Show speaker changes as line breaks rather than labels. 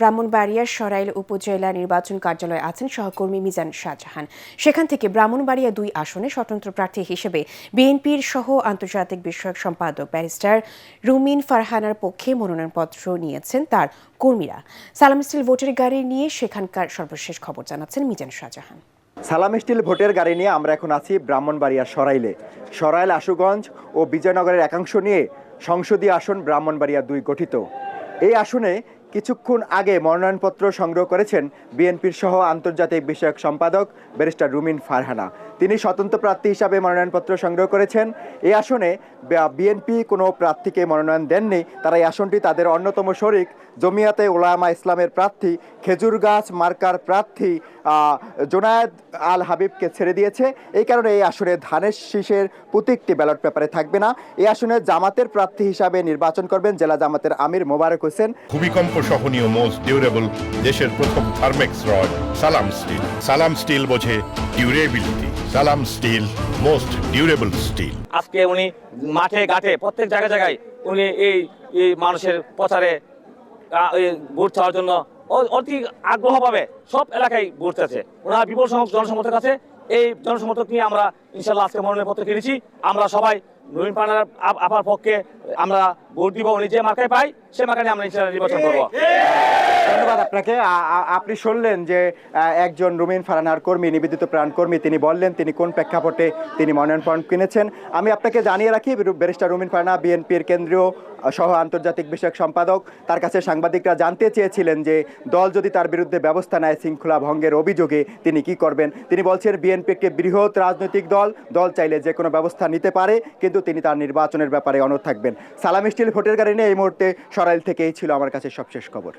ব্রাহ্মণবাড়িয়ার সরাইল উপজেলা নির্বাচন কার্যালয়ে আছেন সহকর্মী মিজান শাহজাহান। সেখান থেকে ব্রাহ্মণবাড়িয়া 2 আসনে স্বতন্ত্র প্রার্থী হিসেবে বিএনপির সহ আন্তর্জাতিক বিষয়ক সম্পাদক ব্যারিস্টার রুমিন ফারহানার পক্ষে মনোনয়নপত্র নিয়েছেন তার কর্মীরা। সালাম স্টিল ভোটের গাড়ি নিয়ে সেখানকার সর্বশেষ খবর জানাচ্ছেন মিজান শাহজাহান।
সালাম স্টিল ভোটের গাড়ি নিয়ে আমরা এখন আছি ব্রাহ্মণবাড়িয়ার সরাইল আশুগঞ্জ ও বিজয়নগরের একাংশ নিয়ে সংসদীয় আসন ব্রাহ্মণবাড়িয়া 2 গঠিত। এই আসনে কিছুক্ষণ আগে মনোনয়নপত্র সংগ্রহ করেছেন বিএনপির সহ আন্তর্জাতিক বিষয়ক সম্পাদক ব্যারিস্টার রুমিন ফারহানা। তিনি স্বতন্ত্র প্রার্থী হিসাবে মনোনয়নপত্র সংগ্রহ করেছেন। এই আসনে বিএনপি কোনো প্রার্থীকে মনোনয়ন দেননি। তারা এই আসনটি তাদের অন্যতম শরিক জমিয়াতে উলামা ইসলামের প্রার্থী খেজুর গাছ মার্কার প্রার্থী জোনায়েদ আল হাবিবকে ছেড়ে দিয়েছে। এই কারণে এই আসনে ধানের শীষের প্রতীকটি ব্যালট পেপারে থাকবে না। এই আসনে জামাতের প্রার্থী হিসাবে নির্বাচন করবেন জেলা জামাতের আমির মোবারক হোসেন।
ভূমিকম্প সহনীয় মোস্ট ডিউরেবল দেশের প্রথম থার্মেক্স রড সালাম স্টিল। সালাম স্টিল বোঝে ডিউরেবিলিটি। সালাম স্টিল মোস্ট ডিউরেবল স্টিল।
আজকে উনি মাঠে ঘাটে প্রত্যেক জায়গায় উনি এই মানুষের প্রচারে ভোট চাওয়ার জন্য অতি আগ্রহ পাবে সব এলাকায় ভোট চাচ্ছে। ওনার বিপুল সংখ্যক জনসমর্থক আছে। এই জনসমর্থক নিয়ে আমরা ইনশাল্লাহ আজকে মনোনয়নপত্র কিনেছি। আমরা সবাই রুমিন ফারহানার আপার পক্ষে আমরা ভোট দিব। উনি যে মার্কায় পাই সে মার্কায় আমরা ইনশাল্লাহ নির্বাচন করবো।
ধন্যবাদ আপনাকে। আপনি শুনলেন যে একজন রুমিন ফারহানার কর্মী, নিবেদিত প্রাণ কর্মী, তিনি বললেন তিনি কোন প্রেক্ষাপটে তিনি মনোনয়নপত্র কিনেছেন। আমি আপনাকে জানিয়ে রাখি ব্যারিস্টার রুমিন ফারহানা বিএনপির কেন্দ্রীয় সহ আন্তর্জাতিক বিষয়ক সম্পাদক। তার কাছে সাংবাদিকরা জানতে চেয়েছিলেন যে দল যদি তার বিরুদ্ধে ব্যবস্থা নেয় শৃঙ্খলা ভঙ্গের অভিযোগে তিনি কি করবেন। তিনি বলছেন বিএনপি একটি বৃহৎ রাজনৈতিক দল চাইলে যে কোনো ব্যবস্থা নিতে পারে, কিন্তু তিনি তার নির্বাচনের ব্যাপারে অনড় থাকবেন। সালাম স্টিল ভোটের গাড়ি নিয়ে এই মুহূর্তে সরাইল থেকেই ছিল আমার কাছে সবশেষ খবর।